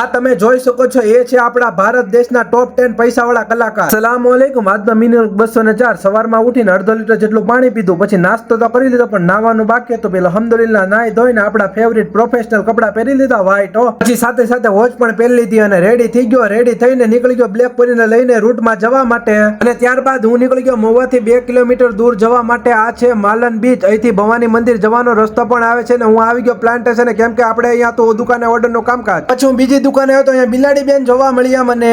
આ તમે જોઈ શકો છો એ છે આપણા ભારત દેશના ટોપ 10 પૈસાવાળા કલાકાર. અસલામુ અલૈકુમ. આજનો મિનિટ 204. સવારમાં ઉઠીને અડધો લીટર જેટલું પાણી પીધું, પછી નાસ્તો તો કરી લીધો, પણ નાવાનું બાકી હતું. પેલા અલ્હમ્દુલિલ્લાહ નાઈ ધોઈને આપણા ફેવરિટ પ્રોફેશનલ કપડા પહેરી લીધા વ્હાઈટ. પછી સાથે સાથે વોચ પણ પહેરી લીધી અને રેડી થઈ ગયો. રેડી થઈને નીકળી ગયો બ્લેક પરીને લઈને રૂટમાં જવા માટે. અને ત્યારબાદ હું નીકળી ગયો મહુવાથી 2 કિલોમીટર દૂર જવા માટે. આ છે માલન બીચ. અહીંથી ભવાની મંદિર જવાનો રસ્તો પણ આવે છે. ને હું આવી ગયો પ્લાન્ટેશન, કેમ કે આપણે અહીંયા તો દુકાને ઓર્ડર નું કામકાજ. પછી હું બીજી દુકાને આવ્યો તો અહીંયા બિલાડી બેન જોવા મળ્યા મને.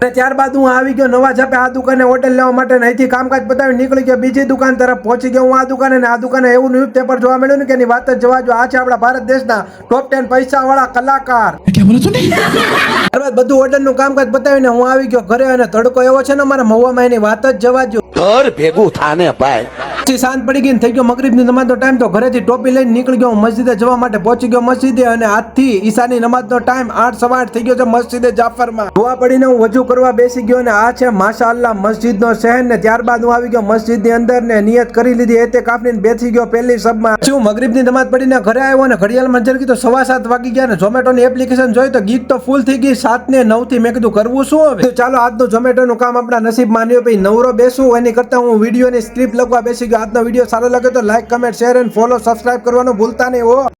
અને ત્યારબાદ હું આવી ગયો નવા ઝાપે આ દુકાને હોટેલ લેવા માટે. અહીંથી કામકાજ પતાવી નીકળી ગયો બીજી દુકાન તરફ. પહોંચી ગયો હું આ દુકાને, ને આ દુકાને એવું ન્યૂઝપેપર જોવા મળ્યું ને કે એની વાત જ જવા જો. આ છે આપણા ભારત દેશના ટોપ 10 પૈસા વાળા કલાકાર. ત્યારબાદ બધું હોટેલ નું કામકાજ પતાવીને હું આવી ગયો ઘરે. અને તડકો એવો છે ને મારા મહુવામાં, એની વાત જ જવા જો. ઘર ભેગું થાને ભાઈ. પછી સાંજ પડી ગઈ, થઈ ગયો મગરીબની નમાઝનો ટાઈમ. તો ઘરેથી ટોપી લઈને નીકળી ગયો મસ્જિદે જવા માટે. પહોંચી ગયો મસ્જિદે, અને આજથી ઈશાની નમાઝનો ટાઈમ 8:15 થઈ ગયો છે મસ્જિદે જાફરમાં. દુઆ પડીને હું વજુ કરવા બેસી ગયો, ને આ છે માશાઅલ્લાહ મસ્જિદનો શહેર. ને ત્યારબાદ હું આવી ગયો મસ્જિદની અંદર, ને નિયત કરી લીધી એતેકાફની. બેસી ગયો પહેલી સબમાં. પછી હું મગરીબની નમાઝ પડીને ઘરે આવ્યો, ને ઘડિયાળમાં નજર કીધું 7:15 વાગી ગયા. ને ઝોમેટોની એપ્લિકેશન જોઈ તો ગીત તો ફૂલ થઈ ગઈ 7 ને 9 થી. મેં કીધું કરવું શું હવે? ચાલો આજનું ઝોમેટોનું કામ આપણા નસીબ માન્યો. પછી નવરો બેસું એની કરતા હું વિડીયોની સ્ક્રિપ્ટ લખવા બેસી ગયો. આજનો વિડીયો સારો લાગે તો લાઈક, કમેન્ટ, શેર અને ફોલો, સબસ્ક્રાઇબ કરવાનું ભૂલતા નહીં હો.